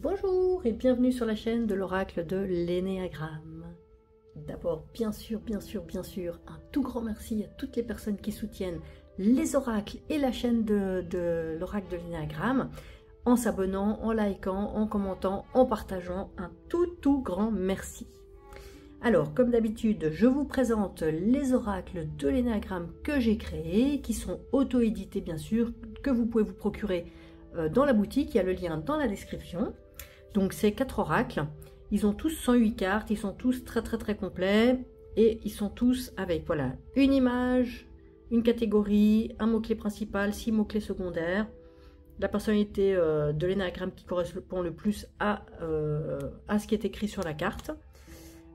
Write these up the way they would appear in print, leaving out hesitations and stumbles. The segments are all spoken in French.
Bonjour et bienvenue sur la chaîne de l'oracle de l'énéagramme. D'abord, bien sûr, un tout grand merci à toutes les personnes qui soutiennent les oracles et la chaîne de l'oracle de l'énéagramme en s'abonnant, en likant, en commentant, en partageant. Un tout grand merci. Alors, comme d'habitude, je vous présente les oracles de l'énéagramme que j'ai créés, qui sont auto-édités bien sûr, que vous pouvez vous procurer dans la boutique. Il y a le lien dans la description. Donc ces 4 oracles, ils ont tous 108 cartes, ils sont tous très complets et ils sont tous avec voilà une image, une catégorie, un mot-clé principal, 6 mots-clés secondaires, la personnalité de l'énéagramme qui correspond le plus à ce qui est écrit sur la carte.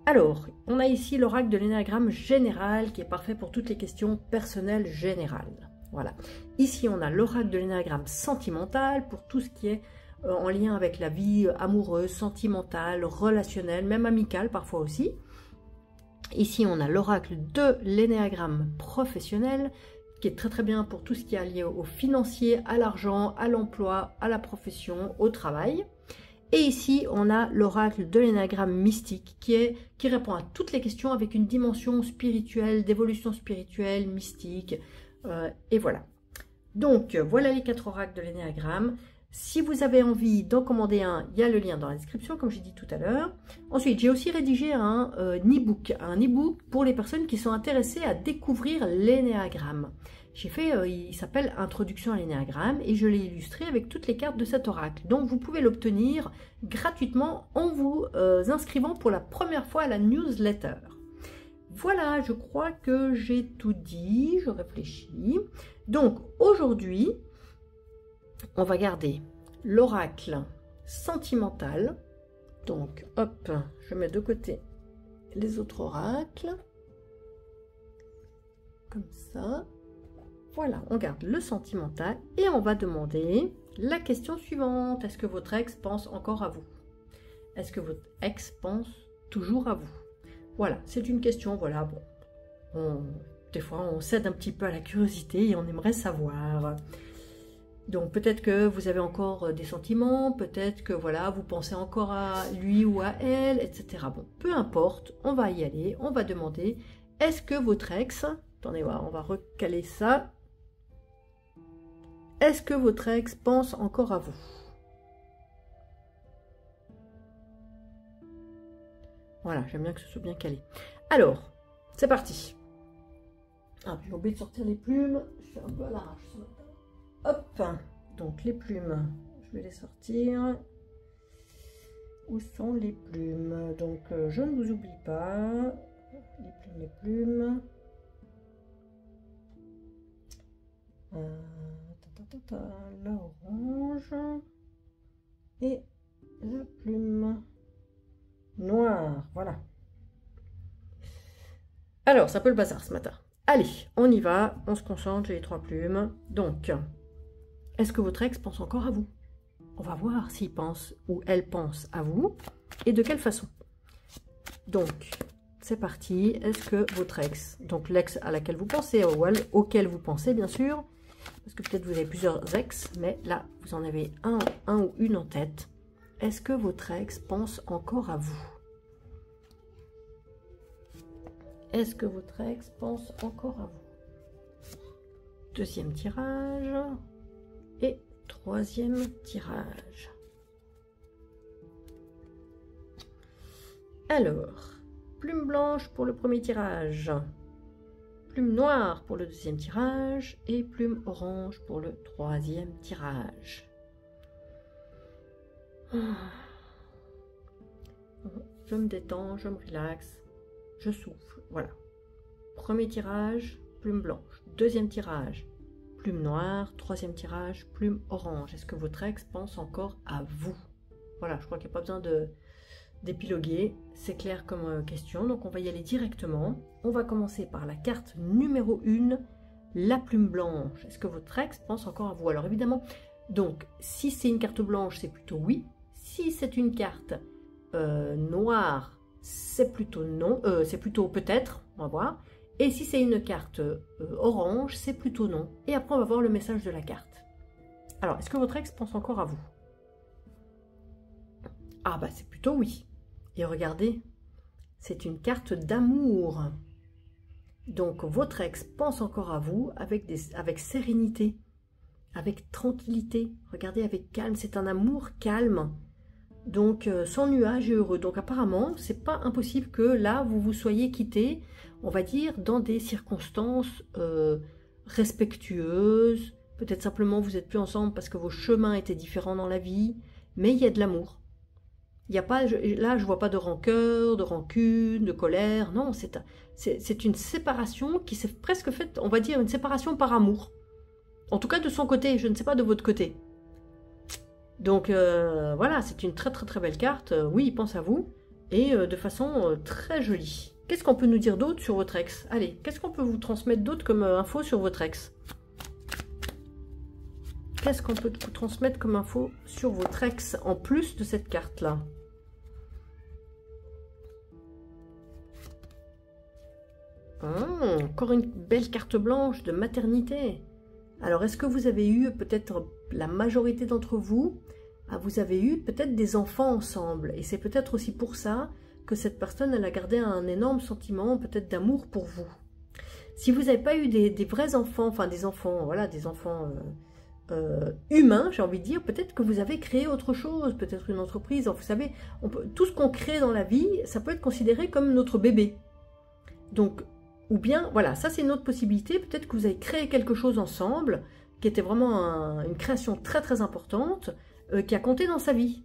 Alors, on a ici l'oracle de l'énéagramme général qui est parfait pour toutes les questions personnelles générales. Voilà. Ici, on a l'oracle de l'énéagramme sentimental pour tout ce qui est en lien avec la vie amoureuse, sentimentale, relationnelle, même amicale parfois aussi. Ici, on a l'oracle de l'énéagramme professionnel, qui est très bien pour tout ce qui est lié au financier, à l'argent, à l'emploi, à la profession, au travail. Et ici, on a l'oracle de l'énéagramme mystique, qui répond à toutes les questions avec une dimension spirituelle, d'évolution spirituelle, mystique, et voilà. Donc, voilà les 4 oracles de l'énéagramme. Si vous avez envie d'en commander un, il y a le lien dans la description, comme j'ai dit tout à l'heure. Ensuite, j'ai aussi rédigé un e-book pour les personnes qui sont intéressées à découvrir l'énéagramme. J'ai fait, il s'appelle Introduction à l'énéagramme et je l'ai illustré avec toutes les cartes de cet oracle. Donc, vous pouvez l'obtenir gratuitement en vous inscrivant pour la première fois à la newsletter. Voilà, je crois que j'ai tout dit, je réfléchis. Donc, aujourd'hui, on va garder l'oracle sentimental. Donc, hop, je mets de côté les autres oracles. Comme ça. Voilà, on garde le sentimental et on va demander la question suivante. Est-ce que votre ex pense encore à vous? Est-ce que votre ex pense toujours à vous? Voilà, c'est une question, voilà, bon. Des fois, on cède un petit peu à la curiosité et on aimerait savoir. Donc peut-être que vous avez encore des sentiments, peut-être que voilà, vous pensez encore à lui ou à elle, etc. Bon, peu importe, on va y aller, on va demander, est-ce que votre ex, attendez, on va recaler ça, est-ce que votre ex pense encore à vous? Voilà, j'aime bien que ce soit bien calé. Alors, c'est parti. Ah, j'ai oublié de sortir les plumes, je suis un peu à l'arrache ce matin. Hop, donc les plumes, je vais les sortir. Où sont les plumes? Donc je ne vous oublie pas. Les plumes. L'orange. Et la plume noire, voilà. Alors, c'est un peu le bazar ce matin. Allez, on y va, on se concentre, j'ai les 3 plumes. Donc, est-ce que votre ex pense encore à vous? On va voir s'il pense ou elle pense à vous et de quelle façon. Donc, c'est parti. Est-ce que votre ex, donc l'ex à laquelle vous pensez, ou auquel vous pensez bien sûr, parce que peut-être vous avez plusieurs ex, mais là, vous en avez un ou une en tête. Est-ce que votre ex pense encore à vous? Est-ce que votre ex pense encore à vous? Deuxième tirage. Et 3e tirage. Alors, plume blanche pour le premier tirage. Plume noire pour le 2e tirage. Et plume orange pour le 3e tirage. Je me détends, je me relaxe. Je souffle, voilà. Premier tirage, plume blanche. 2e tirage, plume noire. 3e tirage, plume orange. Est-ce que votre ex pense encore à vous? Voilà, je crois qu'il n'y a pas besoin d'épiloguer. C'est clair comme question, donc on va y aller directement. On va commencer par la carte numéro 1, la plume blanche. Est-ce que votre ex pense encore à vous? Alors évidemment, donc si c'est une carte blanche, c'est plutôt oui. Si c'est une carte noire, c'est plutôt non, c'est plutôt peut-être, on va voir. Et si c'est une carte orange, c'est plutôt non. Et après, on va voir le message de la carte. Alors, est-ce que votre ex pense encore à vous? Ah bah c'est plutôt oui. Et regardez, c'est une carte d'amour. Donc votre ex pense encore à vous avec sérénité, avec tranquillité. Regardez, avec calme, c'est un amour calme. Donc sans nuage et heureux. Donc apparemment, c'est pas impossible que là, vous vous soyez quittés, on va dire, dans des circonstances respectueuses. Peut-être simplement vous n'êtes plus ensemble parce que vos chemins étaient différents dans la vie. Mais il y a de l'amour. Il n'y a pas, là, je vois pas de rancœur, de rancune, de colère. Non, c'est une séparation qui s'est presque faite, on va dire, une séparation par amour. En tout cas, de son côté, je ne sais pas de votre côté. Donc, voilà, c'est une très très très belle carte. Oui, il pense à vous. Et de façon très jolie. Qu'est-ce qu'on peut nous dire d'autre sur votre ex? Allez, qu'est-ce qu'on peut vous transmettre d'autre comme info sur votre ex? Qu'est-ce qu'on peut vous transmettre comme info sur votre ex en plus de cette carte-là? Encore une belle carte blanche de maternité. Alors, est-ce que vous avez eu, peut-être la majorité d'entre vous, vous avez eu peut-être des enfants ensemble. Et c'est peut-être aussi pour ça que cette personne, elle a gardé un énorme sentiment, peut-être d'amour pour vous. Si vous n'avez pas eu des vrais enfants, enfin des enfants, voilà, des enfants humains, j'ai envie de dire, peut-être que vous avez créé autre chose, peut-être une entreprise. Vous savez, tout ce qu'on crée dans la vie, ça peut être considéré comme notre bébé. Donc, ou bien, voilà, ça c'est une autre possibilité. Peut-être que vous avez créé quelque chose ensemble, qui était vraiment une création très très importante, qui a compté dans sa vie.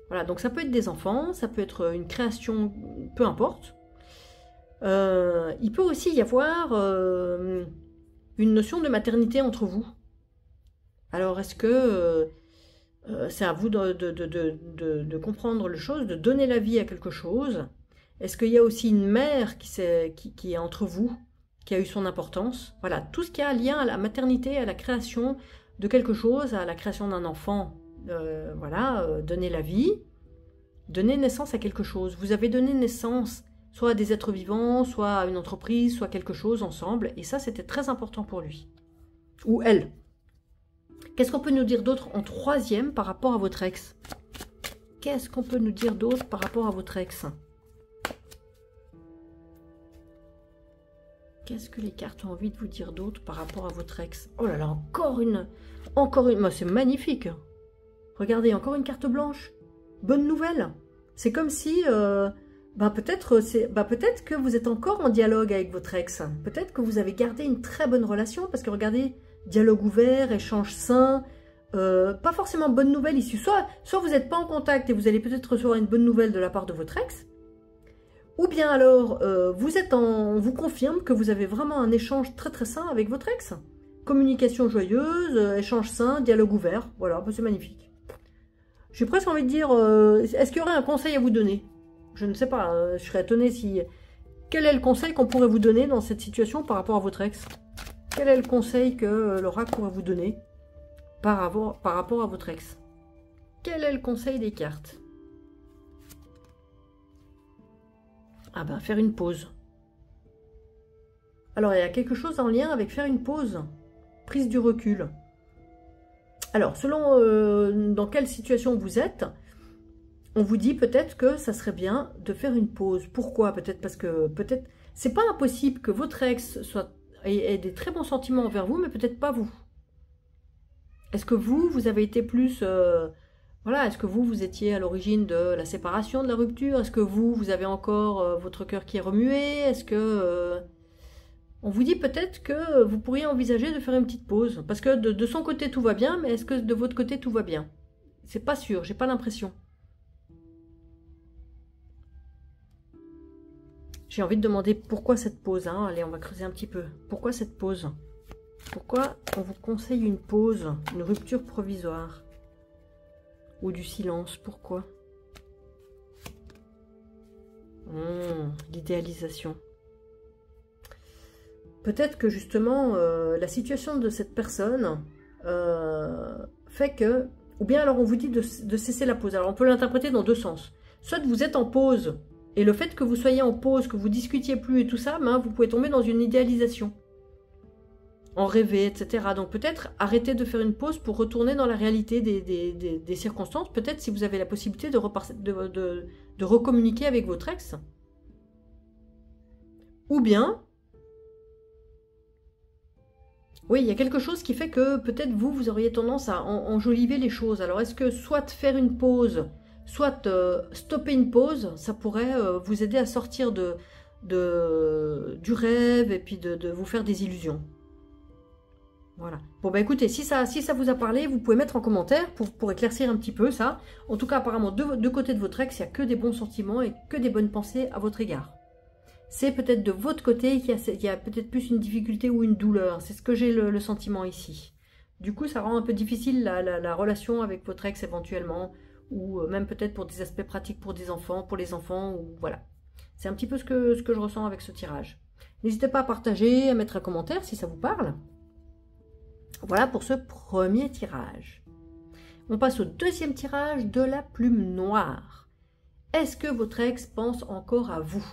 Voilà, donc ça peut être des enfants, ça peut être une création, peu importe. Il peut aussi y avoir une notion de maternité entre vous. Alors, est-ce que c'est à vous de comprendre les choses, de donner la vie à quelque chose? Est-ce qu'il y a aussi une mère qui est entre vous, qui a eu son importance? Voilà, tout ce qui a un lien à la maternité, à la création de quelque chose, à la création d'un enfant. Voilà, donner la vie, donner naissance à quelque chose. Vous avez donné naissance soit à des êtres vivants, soit à une entreprise, soit quelque chose ensemble. Et ça, c'était très important pour lui. Ou elle. Qu'est-ce qu'on peut nous dire d'autre en troisième par rapport à votre ex? Qu'est-ce qu'on peut nous dire d'autre par rapport à votre ex? Qu'est-ce que les cartes ont envie de vous dire d'autre par rapport à votre ex? Oh là là, encore une. Moi, c'est magnifique. Regardez, encore une carte blanche. Bonne nouvelle. C'est comme si, peut-être que vous êtes encore en dialogue avec votre ex. Peut-être que vous avez gardé une très bonne relation, parce que regardez, dialogue ouvert, échange sain, pas forcément bonne nouvelle issue. Soit vous n'êtes pas en contact et vous allez peut-être recevoir une bonne nouvelle de la part de votre ex, ou bien alors on vous confirme que vous avez vraiment un échange très très sain avec votre ex. Communication joyeuse, échange sain, dialogue ouvert, voilà, c'est magnifique. J'ai presque envie de dire, est-ce qu'il y aurait un conseil à vous donner? Je ne sais pas, je serais étonnée si... Quel est le conseil qu'on pourrait vous donner dans cette situation par rapport à votre ex? Quel est le conseil que l'oracle pourrait vous donner par rapport à votre ex? Quel est le conseil des cartes? Ah ben, faire une pause. Alors, il y a quelque chose en lien avec faire une pause. Prise du recul. Alors, selon dans quelle situation vous êtes, on vous dit peut-être que ça serait bien de faire une pause. Pourquoi? Peut-être parce que c'est pas impossible que votre ex ait des très bons sentiments envers vous, mais peut-être pas vous. Est-ce que vous avez été plus... voilà, est-ce que vous étiez à l'origine de la séparation, de la rupture? Est-ce que vous avez encore votre cœur qui est remué? Est-ce que... on vous dit peut-être que vous pourriez envisager de faire une petite pause. Parce que de son côté, tout va bien, mais est-ce que de votre côté, tout va bien? C'est pas sûr, j'ai pas l'impression. J'ai envie de demander pourquoi cette pause. Hein. Allez, on va creuser un petit peu. Pourquoi cette pause? Pourquoi on vous conseille une pause, une rupture provisoire? Ou du silence? Pourquoi? L'idéalisation. Peut-être que justement, la situation de cette personne fait que... Ou bien alors on vous dit de cesser la pause. Alors on peut l'interpréter dans deux sens. Soit vous êtes en pause, et le fait que vous soyez en pause, que vous discutiez plus et tout ça, vous pouvez tomber dans une idéalisation. en rêver, etc. Donc peut-être arrêter de faire une pause pour retourner dans la réalité des circonstances. Peut-être si vous avez la possibilité de recommuniquer avec votre ex. Ou bien, oui, il y a quelque chose qui fait que peut-être vous auriez tendance à enjoliver les choses. Alors est-ce que soit faire une pause, soit stopper une pause, ça pourrait vous aider à sortir du rêve et puis de vous faire des illusions. Voilà. Bon bah écoutez, si ça vous a parlé, vous pouvez mettre en commentaire pour éclaircir un petit peu ça. En tout cas, apparemment, de côté de votre ex, il n'y a que des bons sentiments et que des bonnes pensées à votre égard. C'est peut-être de votre côté qu'il y a peut-être plus une difficulté ou une douleur. C'est ce que j'ai le sentiment ici. Du coup, ça rend un peu difficile la relation avec votre ex éventuellement, ou même peut-être pour des aspects pratiques pour les enfants, ou voilà. C'est un petit peu ce que je ressens avec ce tirage. N'hésitez pas à partager, à mettre un commentaire si ça vous parle. Voilà pour ce premier tirage. On passe au deuxième tirage de la plume noire. Est-ce que votre ex pense encore à vous?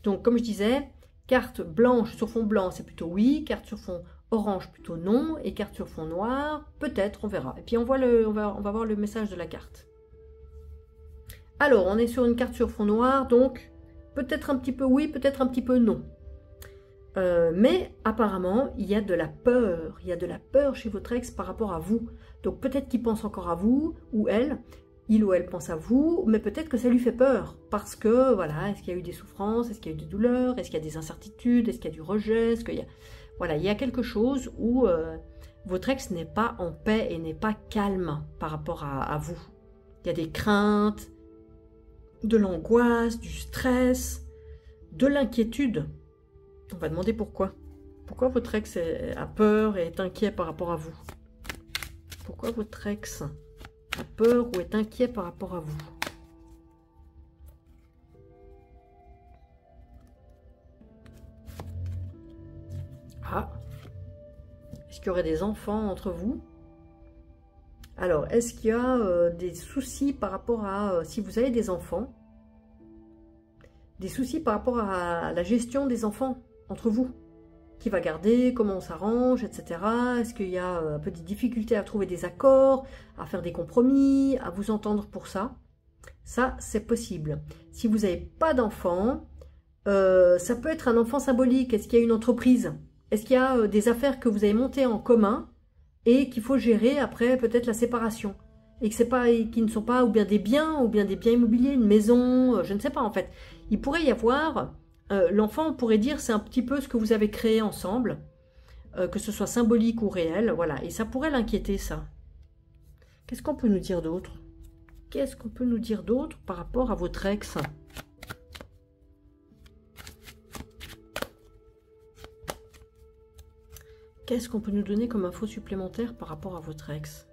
Donc, comme je disais, carte blanche sur fond blanc, c'est plutôt oui. Carte sur fond orange, plutôt non. Et carte sur fond noir, peut-être, on verra. Et puis, on va voir le message de la carte. Alors, on est sur une carte sur fond noir, donc peut-être un petit peu oui, peut-être un petit peu non. Mais apparemment, il y a de la peur. Il y a de la peur chez votre ex par rapport à vous. Donc peut-être qu'il pense encore à vous, ou elle, il ou elle pense à vous, mais peut-être que ça lui fait peur. Parce que, voilà, est-ce qu'il y a eu des souffrances, est-ce qu'il y a eu des douleurs, est-ce qu'il y a des incertitudes, est-ce qu'il y a du rejet, est-ce qu'il y a... Voilà, il y a quelque chose où votre ex n'est pas en paix et n'est pas calme par rapport à vous. Il y a des craintes, de l'angoisse, du stress, de l'inquiétude. On va demander pourquoi. Pourquoi votre ex a peur et est inquiet par rapport à vous? Pourquoi votre ex a peur ou est inquiet par rapport à vous? Ah! Est-ce qu'il y aurait des enfants entre vous? Alors, est-ce qu'il y a des soucis par rapport à... si vous avez des enfants, des soucis par rapport à la gestion des enfants entre vous? Qui va garder, comment on s'arrange, etc. Est-ce qu'il y a un peu de difficultés à trouver des accords, à faire des compromis, à vous entendre pour ça? Ça, c'est possible. Si vous n'avez pas d'enfant, ça peut être un enfant symbolique. Est-ce qu'il y a une entreprise? Est-ce qu'il y a des affaires que vous avez montées en commun et qu'il faut gérer après peut-être la séparation? Et qu'ils ne sont pas ou bien des biens immobiliers, une maison, je ne sais pas en fait. Il pourrait y avoir... l'enfant, on pourrait dire, c'est un petit peu ce que vous avez créé ensemble, que ce soit symbolique ou réel, voilà. Et ça pourrait l'inquiéter, ça. Qu'est-ce qu'on peut nous dire d'autre? Qu'est-ce qu'on peut nous dire d'autre par rapport à votre ex? Qu'est-ce qu'on peut nous donner comme info supplémentaire par rapport à votre ex?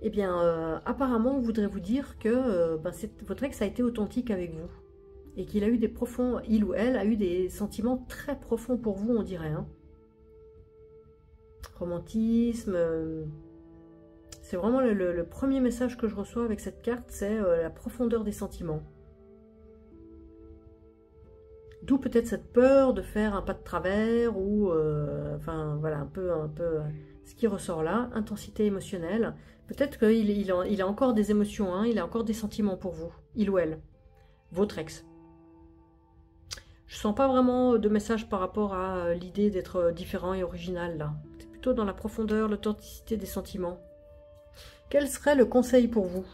Eh bien, apparemment, on voudrait vous dire que votre ex a été authentique avec vous. Et qu'il a eu des profonds, il ou elle a eu des sentiments très profonds pour vous, on dirait. Hein. Romantisme. C'est vraiment le premier message que je reçois avec cette carte, c'est la profondeur des sentiments. D'où peut-être cette peur de faire un pas de travers ou, enfin, voilà, un peu ce qui ressort là, intensité émotionnelle. Peut-être qu'il a encore des émotions, hein, il a encore des sentiments pour vous, il ou elle, votre ex. Je sens pas vraiment de message par rapport à l'idée d'être différent et original là. C'est plutôt dans la profondeur, l'authenticité des sentiments. Quel serait le conseil pour vous?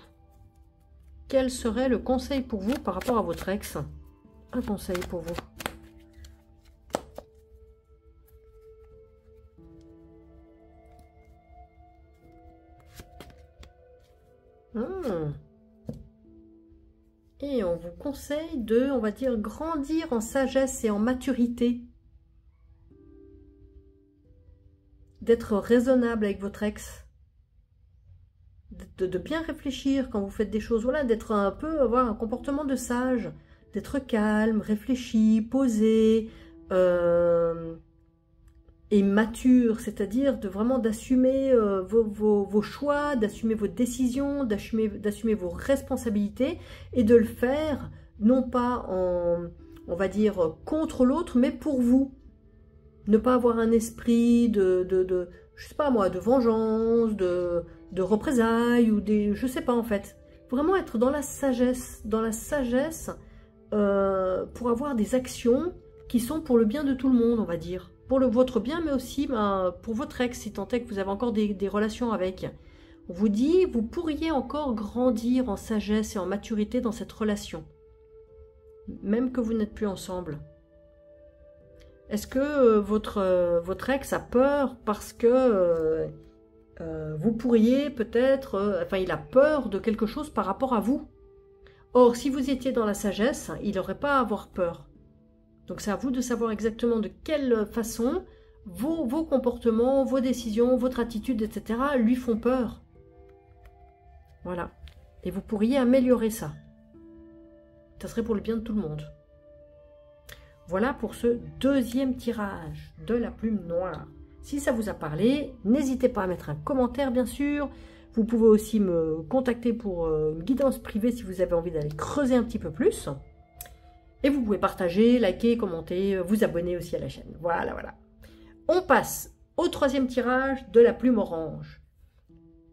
Quel serait le conseil pour vous par rapport à votre ex? Un conseil pour vous. Et on vous conseille de, on va dire, grandir en sagesse et en maturité. D'être raisonnable avec votre ex. De bien réfléchir quand vous faites des choses. Voilà, d'être un peu, avoir un comportement de sage. D'être calme, réfléchi, posé et mature, c'est-à-dire de vraiment d'assumer vos choix, d'assumer vos décisions, d'assumer vos responsabilités et de le faire non pas on va dire, contre l'autre, mais pour vous. Ne pas avoir un esprit je sais pas moi, de vengeance, de représailles, ou je sais pas en fait. Vraiment être dans la sagesse pour avoir des actions qui sont pour le bien de tout le monde, on va dire. Pour votre bien, mais aussi pour votre ex, si tant est que vous avez encore des relations avec. On vous dit, vous pourriez encore grandir en sagesse et en maturité dans cette relation, même que vous n'êtes plus ensemble. Est-ce que votre ex a peur parce que vous pourriez peut-être... enfin, il a peur de quelque chose par rapport à vous. Or, si vous étiez dans la sagesse, il n'aurait pas à avoir peur. Donc, c'est à vous de savoir exactement de quelle façon vos comportements, vos décisions, votre attitude, etc. lui font peur. Voilà. Et vous pourriez améliorer ça. Ça serait pour le bien de tout le monde. Voilà pour ce deuxième tirage de la plume noire. Si ça vous a parlé, n'hésitez pas à mettre un commentaire, bien sûr. Vous pouvez aussi me contacter pour une guidance privée si vous avez envie d'aller creuser un petit peu plus. Et vous pouvez partager, liker, commenter, vous abonner aussi à la chaîne. Voilà, voilà. On passe au troisième tirage de la plume orange.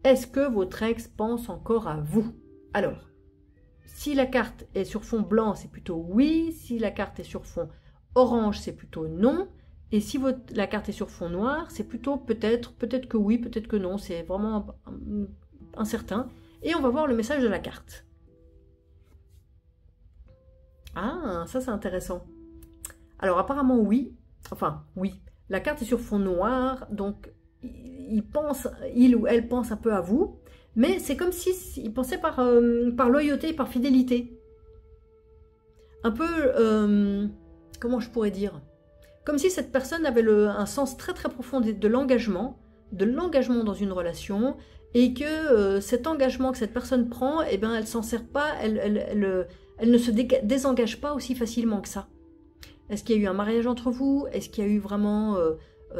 Est-ce que votre ex pense encore à vous? Alors, si la carte est sur fond blanc, c'est plutôt oui. Si la carte est sur fond orange, c'est plutôt non. Et si la carte est sur fond noir, c'est plutôt peut-être que oui, peut-être que non. C'est vraiment incertain. Et on va voir le message de la carte. Ah, ça c'est intéressant. Alors apparemment oui. Enfin, oui. La carte est sur fond noir, donc il ou elle pense un peu à vous. Mais c'est comme s'il pensait par loyauté et par fidélité. Un peu... comment je pourrais dire? Comme si cette personne avait un sens très très profond de l'engagement dans une relation, et que cet engagement que cette personne prend, eh ben, elle s'en sert pas, elle ne se désengage pas aussi facilement que ça. Est-ce qu'il y a eu un mariage entre vous? Est-ce qu'il y a eu vraiment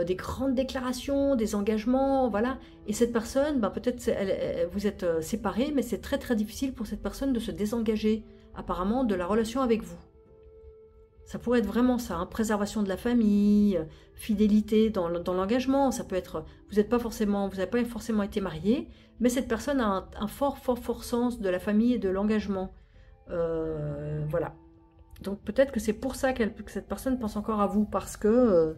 des grandes déclarations, des engagements, voilà. Et cette personne, ben, peut-être vous êtes séparés, mais c'est très très difficile pour cette personne de se désengager apparemment de la relation avec vous. Ça pourrait être vraiment ça, hein, préservation de la famille, fidélité dans l'engagement. Ça peut être, vous n'avez pas forcément été marié, mais cette personne a un fort sens de la famille et de l'engagement. Voilà. Donc peut-être que c'est pour ça que cette personne pense encore à vous, parce que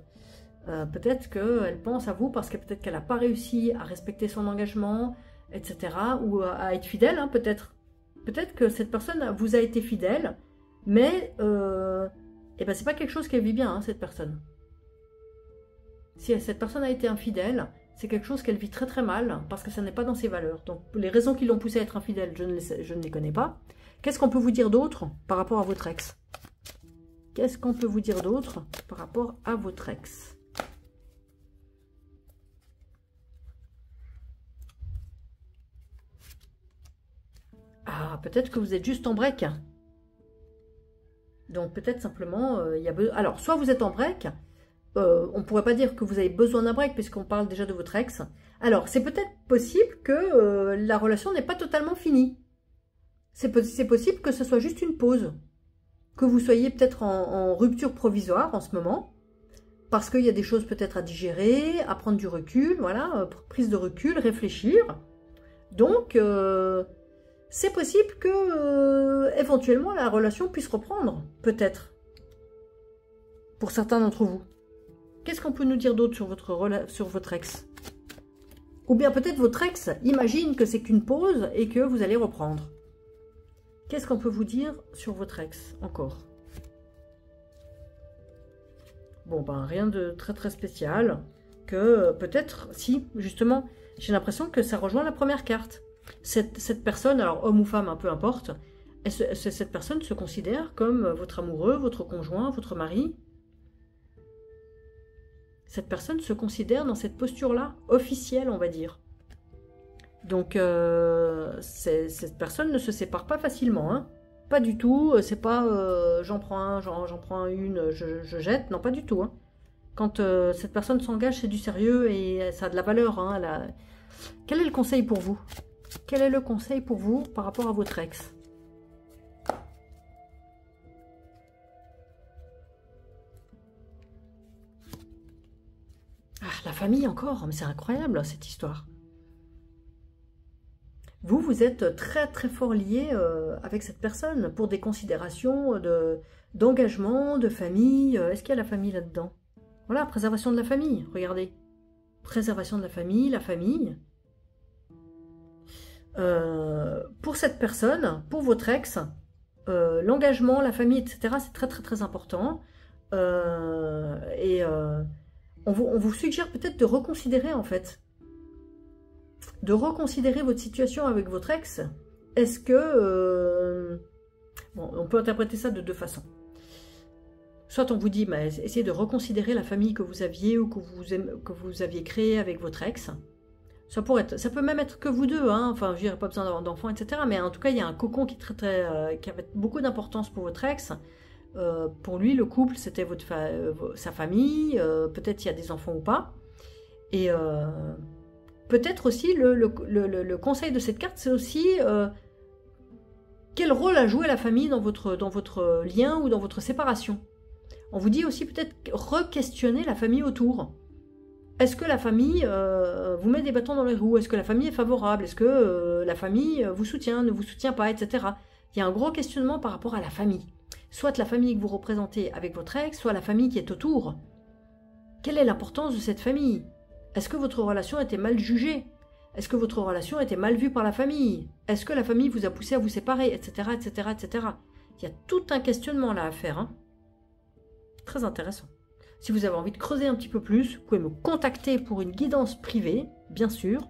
peut-être qu'elle pense à vous parce que peut-être qu'elle n'a pas réussi à respecter son engagement, etc. Ou à être fidèle, hein, peut-être. Peut-être que cette personne vous a été fidèle, mais eh ben, c'est pas quelque chose qu'elle vit bien, hein, cette personne. Si cette personne a été infidèle, c'est quelque chose qu'elle vit très très mal, parce que ça n'est pas dans ses valeurs. Donc les raisons qui l'ont poussée à être infidèle, je ne les connais pas. Qu'est-ce qu'on peut vous dire d'autre par rapport à votre ex? Qu'est-ce qu'on peut vous dire d'autre par rapport à votre ex? Ah, peut-être que vous êtes juste en break. Donc peut-être simplement, alors soit vous êtes en break, on ne pourrait pas dire que vous avez besoin d'un break puisqu'on parle déjà de votre ex. Alors c'est peut-être possible que la relation n'est pas totalement finie. C'est possible que ce soit juste une pause. Que vous soyez peut-être en rupture provisoire en ce moment. Parce qu'il y a des choses peut-être à digérer, à prendre du recul, voilà, prise de recul, réfléchir. Donc c'est possible que éventuellement la relation puisse reprendre, peut-être. Pour certains d'entre vous. Qu'est-ce qu'on peut nous dire d'autre sur votre ex? Ou bien peut-être votre ex imagine que c'est qu'une pause et que vous allez reprendre. Qu'est-ce qu'on peut vous dire sur votre ex encore? Bon, ben rien de très très spécial. Que peut-être, si, justement, j'ai l'impression que ça rejoint la première carte. Cette personne, alors homme ou femme, peu importe, cette personne se considère comme votre amoureux, votre conjoint, votre mari. Cette personne se considère dans cette posture-là, officielle, on va dire. Donc, cette personne ne se sépare pas facilement, hein. Pas du tout, c'est pas j'en prends une, je jette, non, pas du tout, hein. Quand cette personne s'engage, c'est du sérieux et ça a de la valeur, hein. Quel est le conseil pour vous? Quel est le conseil pour vous par rapport à votre ex? la famille encore, mais c'est incroyable cette histoire. Vous êtes très très fort lié avec cette personne pour des considérations d'engagement, de famille. Est-ce qu'il y a la famille là-dedans? Voilà, préservation de la famille, regardez. Préservation de la famille, la famille. Pour cette personne, pour votre ex, l'engagement, la famille, etc., c'est très très très important. On vous suggère peut-être de reconsidérer en fait. De reconsidérer votre situation avec votre ex. Est-ce que... bon, on peut interpréter ça de deux façons. Soit on vous dit, bah, essayez de reconsidérer la famille que vous aviez ou que vous aviez créée avec votre ex. Ça peut même être que vous deux, hein. Enfin, je dirais pas besoin d'avoir d'enfants, etc. Mais en tout cas, il y a un cocon qui avait beaucoup d'importance pour votre ex. Pour lui, le couple, c'était sa famille. Peut-être il y a des enfants ou pas. Et peut-être aussi, le conseil de cette carte, c'est aussi quel rôle a joué la famille dans votre lien ou dans votre séparation. On vous dit aussi peut-être re-questionner la famille autour. Est-ce que la famille vous met des bâtons dans les roues? Est-ce que la famille est favorable? Est-ce que la famille vous soutient, ne vous soutient pas, etc. Il y a un gros questionnement par rapport à la famille. Soit la famille que vous représentez avec votre ex, soit la famille qui est autour. Quelle est l'importance de cette famille? Est-ce que votre relation était mal jugée? Est-ce que votre relation était mal vue par la famille? Est-ce que la famille vous a poussé à vous séparer, etc., etc., etc. Il y a tout un questionnement là à faire, hein. Très intéressant. Si vous avez envie de creuser un petit peu plus, vous pouvez me contacter pour une guidance privée, bien sûr.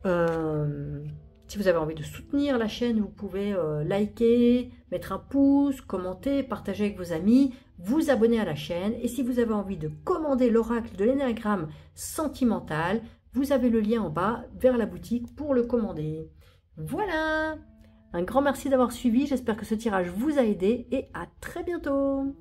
Si vous avez envie de soutenir la chaîne, vous pouvez liker, mettre un pouce, commenter, partager avec vos amis, vous abonner à la chaîne. Et si vous avez envie de commander l'oracle de l'énéagramme sentimental, vous avez le lien en bas vers la boutique pour le commander. Voilà! Un grand merci d'avoir suivi, j'espère que ce tirage vous a aidé et à très bientôt!